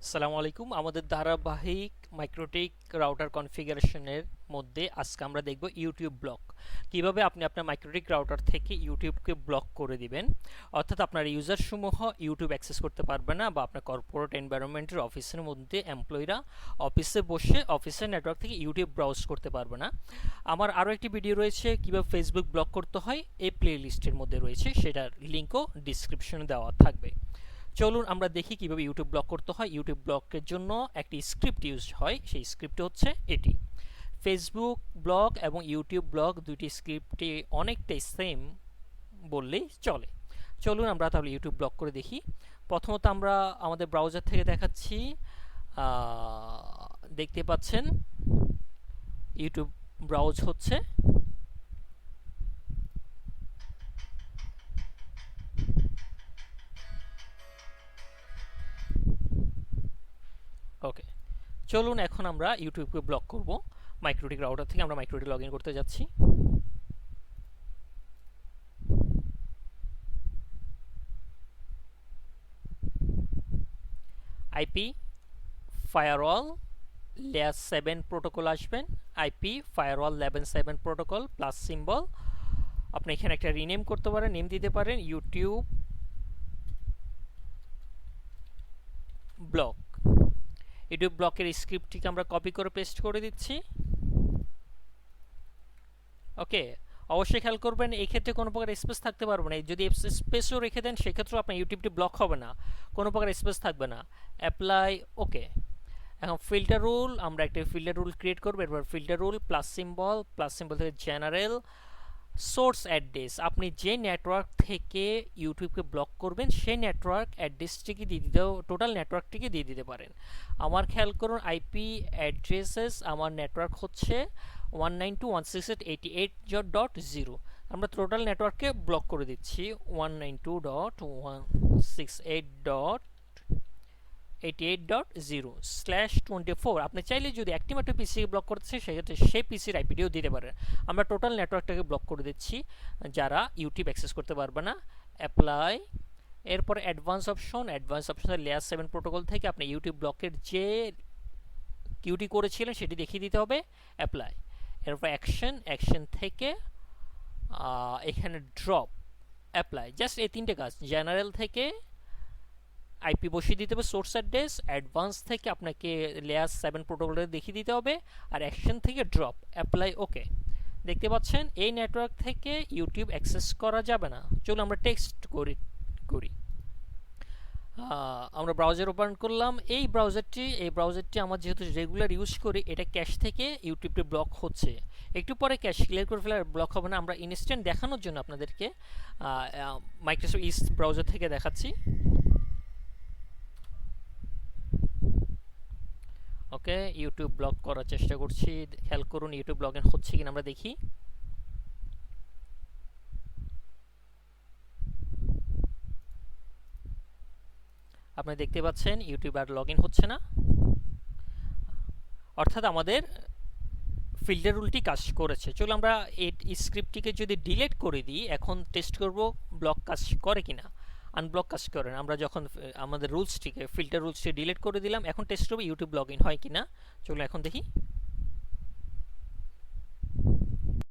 আসসালামুআলাইকুম। আমাদের ধারাবাহিক MikroTik router কনফিগারেশনের মধ্যে আজকে আমরা দেখব ইউটিউব ব্লক। কিভাবে আপনি আপনার মাইক্রোটিক রাউটার থেকে ইউটিউবকে ব্লক করে দিবেন, অর্থাৎ আপনার ইউজার সমূহ ইউটিউব অ্যাক্সেস করতে পারবে না, বা আপনার কর্পোরেট এনভায়রনমেন্টের অফিসের মধ্যে এমপ্লয়িরা অফিসে বসে অফিসের নেটওয়ার্ক থেকে ইউটিউব ব্রাউজ করতে পারবে না। আমার আরও একটি ভিডিও রয়েছে কিভাবে ফেসবুক ব্লক করতে হয়, এই প্লে লিস্টের মধ্যে রয়েছে, সেটার লিঙ্কও ডিসক্রিপশনে দেওয়া থাকবে। চলুন আমরা দেখি কিভাবে ইউটিউব ব্লক করতে হয়। ইউটিউব ব্লকের জন্য একটি স্ক্রিপ্ট ইউজ হয়, সেই স্ক্রিপ্ট হচ্ছে এটি। ফেসবুক ব্লক এবং ইউটিউব ব্লক দুইটি স্ক্রিপ্টে অনেকটাই সেম বললেই চলে। চলুন আমরা তাহলে ইউটিউব ব্লক করে দেখি। প্রথমত আমরা আমাদের ব্রাউজার থেকে দেখাচ্ছি, দেখতে পাচ্ছেন ইউটিউব ব্রাউজ হচ্ছে। ওকে, চলুন এখন আমরা ইউটিউবকে ব্লক করব। মাইক্রোটিক রাউটার থেকে আমরা মাইক্রোটিক লগ ইন করতে যাচ্ছি। আইপি ফায়ারওয়াল লেয়ার 7 প্রোটোকল আসবেন, IP firewall layer 7 protocol plus symbol. আপনি এখানে একটা রিনেম করতে পারেন, নেম দিতে পারেন ইউটিউব ব্লক। ইউটিউব ব্লকের স্ক্রিপ্টটিকে আমরা কপি করে পেস্ট করে দিচ্ছি। ওকে, অবশ্যই খেয়াল করবেন এই ক্ষেত্রে কোনো প্রকার স্পেস থাকতে পারবে না। যদি স্পেসও রেখে দেন সেক্ষেত্রেও আপনার ইউটিউবটি ব্লক হবে না, কোনো প্রকার স্পেস থাকবে না। অ্যাপ্লাই, ওকে। এখন ফিল্টার রুল, আমরা একটা ফিল্টার রুল ক্রিয়েট করবো। এরপর ফিল্টার রুল প্লাস সিম্বল থেকে জেনারেল সোর্স অ্যাড্রেস। আপনি যে নেটওয়ার্ক থেকে ইউটিউবকে ব্লক করবেন সেই নেটওয়ার্ক অ্যাড্রেসটিকে দিয়ে দিতে, টোটাল নেটওয়ার্কটিকে দিয়ে দিতে পারেন। আমার খেয়াল করুন আইপি অ্যাড্রেসেস আমার নেটওয়ার্ক হচ্ছে 192.168.88.0। আমরা টোটাল নেটওয়ার্ককে ব্লক করে দিচ্ছি 192.168.88.0/24। আপনি চাইলে যদি একটি মাত্র পিসিকে ব্লক করতে চাই সেক্ষেত্রে সেই পিসির আইপিটিও দিতে পারেন। আমরা টোটাল নেটওয়ার্কটাকে ব্লক করে দিচ্ছি, যারা ইউটিউব অ্যাক্সেস করতে পারবে না। অ্যাপ্লাই, এরপর অ্যাডভান্স অপশনে লেয়ার 7 প্রোটোকল থেকে আপনি ইউটিউব ব্লকের যে কিউটি করেছিলেন সেটি দেখিয়ে দিতে হবে। অ্যাপ্লাই, এরপর অ্যাকশন থেকে এখানে ড্রপ, অ্যাপ্লাই। জাস্ট এই তিনটে কাজ। জেনারেল থেকে আইপি বসিয়ে দিতে হবে, সোর্স অ্যাড্রেস। অ্যাডভান্স থেকে আপনাকে লেয়ার 7 প্রোটোকলটা দেখিয়ে দিতে হবে, আর অ্যাকশন থেকে ড্রপ, অ্যাপ্লাই। ওকে, দেখতে পাচ্ছেন এই নেটওয়ার্ক থেকে ইউটিউব অ্যাক্সেস করা যাবে না। চলুন আমরা টেক্সট করি। আমরা ব্রাউজার ওপেন করলাম। এই ব্রাউজারটি আমার যেহেতু রেগুলার ইউজ করি, এটা ক্যাশ থেকে ইউটিউবটি ব্লক হচ্ছে। একটু পরে ক্যাশ ক্লিয়ার করে ফেলে ব্লক হবে না। আমরা ইনস্ট্যান্ট দেখানোর জন্য আপনাদেরকে মাইক্রোসফট ইস্ট ব্রাউজার থেকে দেখাচ্ছি। ওকে, ইউটিউব ব্লক করার চেষ্টা করছি। খেয়াল করুন ইউটিউব লগ ইন হচ্ছে কিনা আমরা দেখি। আপনি দেখতে পাচ্ছেন ইউটিউব আর লগ ইন হচ্ছে না, অর্থাৎ আমাদের ফিল্টার রুলটি কাজ করেছে। চলো আমরা এই স্ক্রিপ্টটিকে যদি ডিলিট করে দিই, এখন টেস্ট করব ব্লক কাজ করে কিনা। আনব্লক কাজ করেন। আমরা যখন আমাদের ফিল্টার রুলসটি ডিলিট করে দিলাম, এখন টেস্ট করবো ইউটিউব লগ ইন হয় কিনা। চলো এখন দেখি।